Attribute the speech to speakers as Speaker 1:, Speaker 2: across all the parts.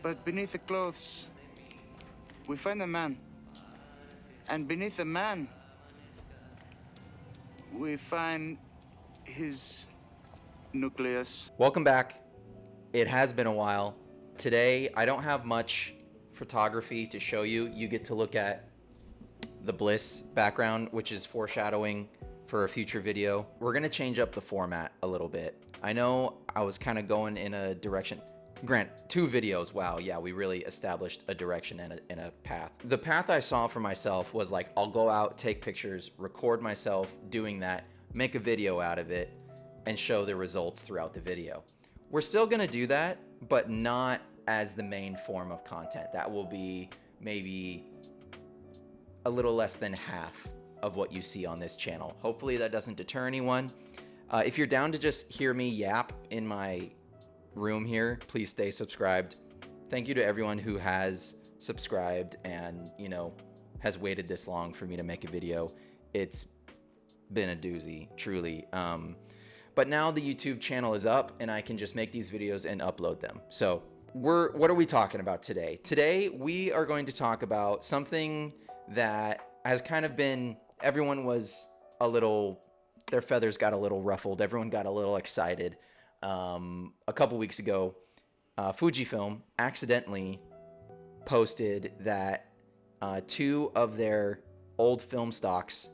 Speaker 1: But beneath the clothes, we find a man. And beneath the man, we find his nucleus.
Speaker 2: Welcome back. It has been a while. Today, I don't have much photography to show you. You get to look at the Bliss background, which is foreshadowing for a future video. We're gonna change up the format a little bit. I know I was kind of going in a direction. Grant, 2 videos, wow, yeah, we really established a direction and a path. The path I saw for myself was like, I'll go out, take pictures, record myself doing that, make a video out of it, and show the results throughout the video. We're still gonna do that, but not as the main form of content. That will be maybe a little less than half of what you see on this channel. Hopefully that doesn't deter anyone. If you're down to just hear me yap in my room here, please stay subscribed. Thank you to everyone who has subscribed and, you know, has waited this long for me to make a video. It's been a doozy, truly. But now the YouTube channel is up and I can just make these videos and upload them. So what are we talking about today? Today we are going to talk about something that has kind of been, everyone was a little, their feathers got a little ruffled. Everyone got a little excited. A couple weeks ago, Fujifilm accidentally posted that 2 of their old film stocks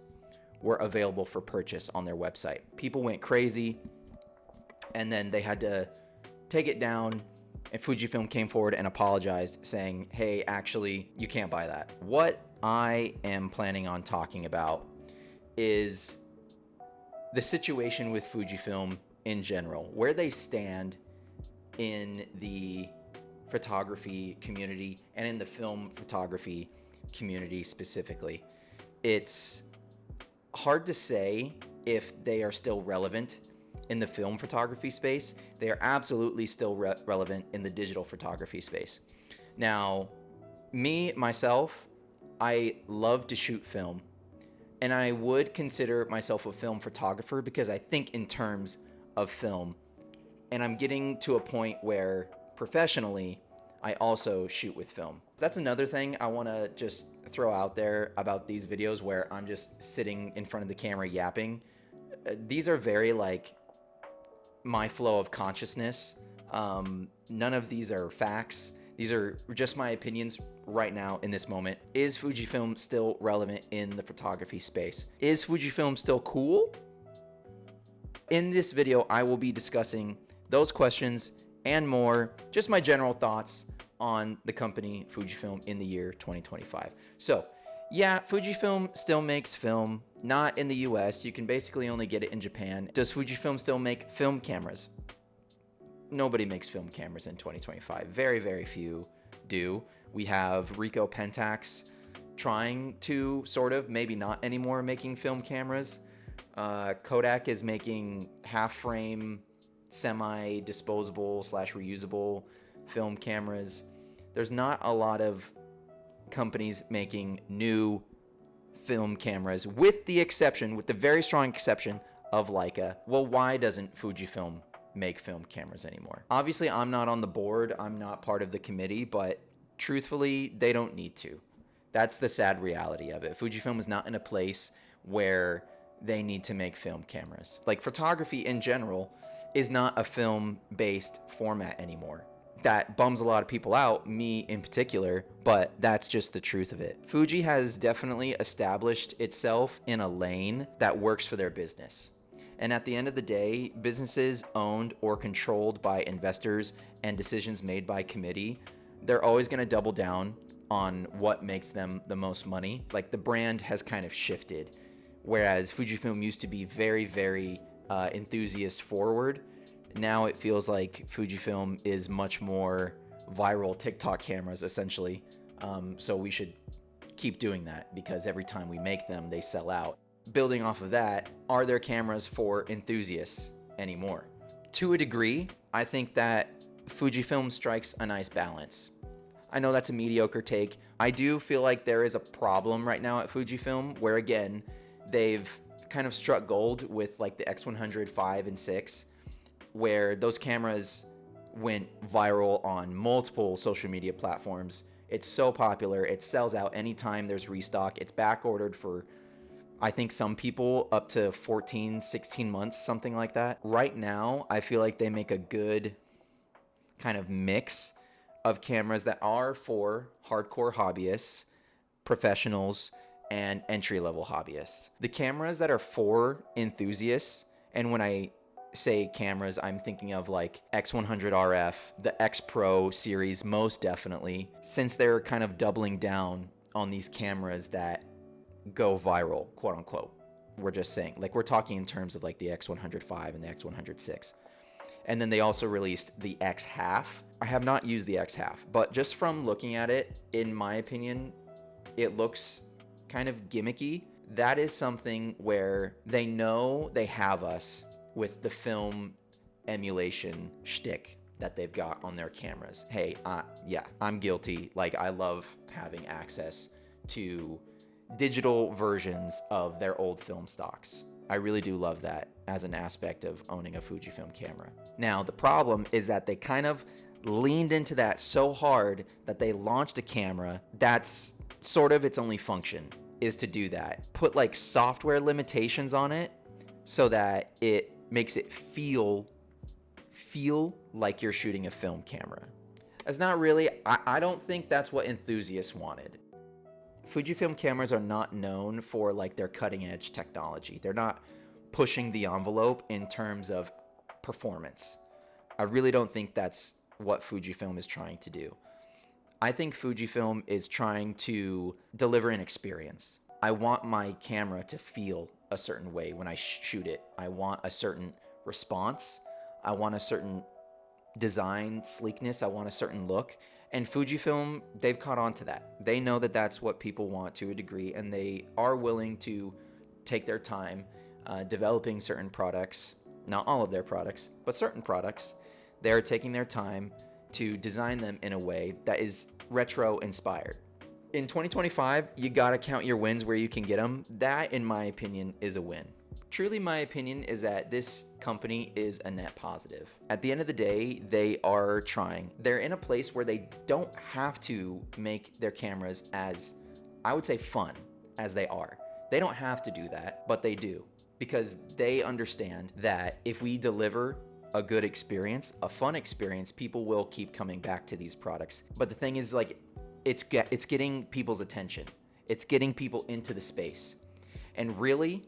Speaker 2: were available for purchase on their website. People went crazy, and then they had to take it down, and Fujifilm came forward and apologized, saying, hey, actually, you can't buy that. What I am planning on talking about is the situation with Fujifilm in general, where they stand in the photography community and in the film photography community specifically. It's hard to say if they are still relevant in the film photography space. They are absolutely still relevant in the digital photography space. Now, myself, I love to shoot film, and I would consider myself a film photographer because I think in terms of film, and I'm getting to a point where professionally I also shoot with film. That's another thing I want to just throw out there about these videos where I'm just sitting in front of the camera yapping. These are very like my flow of consciousness. None of these are facts. These are just my opinions right now in this moment. Is Fujifilm still relevant in the photography space? Is Fujifilm still cool? In this video, I will be discussing those questions and more, just my general thoughts on the company Fujifilm in the year 2025. So, yeah, Fujifilm still makes film, not in the US. You can basically only get it in Japan. Does Fujifilm still make film cameras? Nobody makes film cameras in 2025. Very, very few do. We have Ricoh Pentax trying to sort of, maybe not anymore, making film cameras. Kodak is making half-frame, semi-disposable / reusable film cameras. There's not a lot of companies making new film cameras, with the very strong exception of Leica. Well, why doesn't Fujifilm make film cameras anymore? Obviously, I'm not on the board. I'm not part of the committee, but truthfully, they don't need to. That's the sad reality of it. Fujifilm is not in a place where they need to make film cameras. Like, photography in general is not a film-based format anymore. That bums a lot of people out, me in particular, but that's just the truth of it. Fuji has definitely established itself in a lane that works for their business. And at the end of the day, businesses owned or controlled by investors and decisions made by committee, they're always going to double down on what makes them the most money. Like, the brand has kind of shifted. Whereas Fujifilm used to be very, very enthusiast forward. Now it feels like Fujifilm is much more viral TikTok cameras, essentially. So we should keep doing that because every time we make them, they sell out. Building off of that, are there cameras for enthusiasts anymore? To a degree, I think that Fujifilm strikes a nice balance. I know that's a mediocre take. I do feel like there is a problem right now at Fujifilm where, again, they've kind of struck gold with like the X100 5 and 6, where those cameras went viral on multiple social media platforms. It's so popular. It sells out anytime there's restock. It's back ordered for, I think, some people up to 14, 16 months, something like that. Right now, I feel like they make a good kind of mix of cameras that are for hardcore hobbyists, professionals, and entry-level hobbyists. The cameras that are for enthusiasts, and when I say cameras, I'm thinking of like X100 RF, the X Pro series, most definitely, since they're kind of doubling down on these cameras that go viral, quote unquote. We're just saying, like, we're talking in terms of like the X100V and the X100VI. And then they also released the X half. I have not used the X half, but just from looking at it, in my opinion, it looks kind of gimmicky. That is something where they know they have us with the film emulation shtick that they've got on their cameras. Hey, yeah, I'm guilty. Like, I love having access to digital versions of their old film stocks. I really do love that as an aspect of owning a Fujifilm camera. Now, the problem is that they kind of leaned into that so hard that they launched a camera that's sort of its only function is to do that. Put like software limitations on it so that it makes it feel like you're shooting a film camera. That's not really, I don't think that's what enthusiasts wanted. Fujifilm cameras are not known for like their cutting edge technology. They're not pushing the envelope in terms of performance. I really don't think that's what Fujifilm is trying to do. I think Fujifilm is trying to deliver an experience. I want my camera to feel a certain way when I shoot it. I want a certain response. I want a certain design sleekness. I want a certain look. And Fujifilm, they've caught on to that. They know that that's what people want to a degree, and they are willing to take their time developing certain products. Not all of their products, but certain products. They're taking their time to design them in a way that is retro inspired. In 2025, you gotta count your wins where you can get them. That, in my opinion, is a win. Truly, my opinion is that this company is a net positive. At the end of the day, they are trying. They're in a place where they don't have to make their cameras as, I would say, fun as they are. They don't have to do that, but they do, because they understand that if we deliver a good experience, a fun experience, people will keep coming back to these products. But the thing is, like, it's getting people's attention. It's getting people into the space. And really,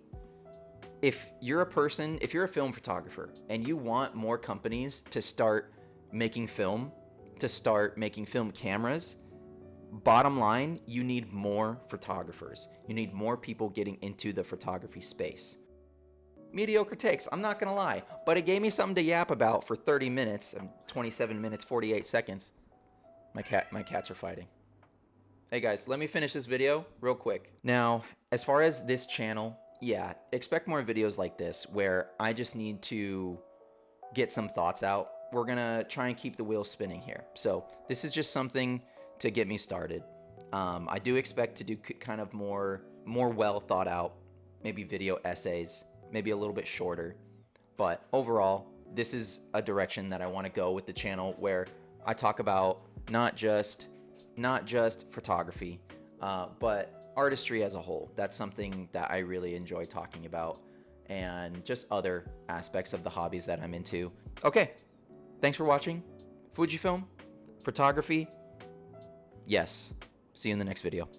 Speaker 2: if you're a film photographer and you want more companies to start making film, to start making film cameras, bottom line, you need more photographers. You need more people getting into the photography space. Mediocre takes, I'm not gonna lie, but it gave me something to yap about for 30 minutes and 27 minutes, 48 seconds. My cats are fighting. Hey guys, let me finish this video real quick. Now, as far as this channel, yeah, expect more videos like this where I just need to get some thoughts out. We're gonna try and keep the wheels spinning here. So this is just something to get me started. I do expect to do kind of more well thought out, maybe video essays, maybe a little bit shorter. But overall, this is a direction that I want to go with the channel where I talk about not just photography, but artistry as a whole. That's something that I really enjoy talking about, and just other aspects of the hobbies that I'm into. Okay, thanks for watching. Fujifilm, photography, yes. See you in the next video.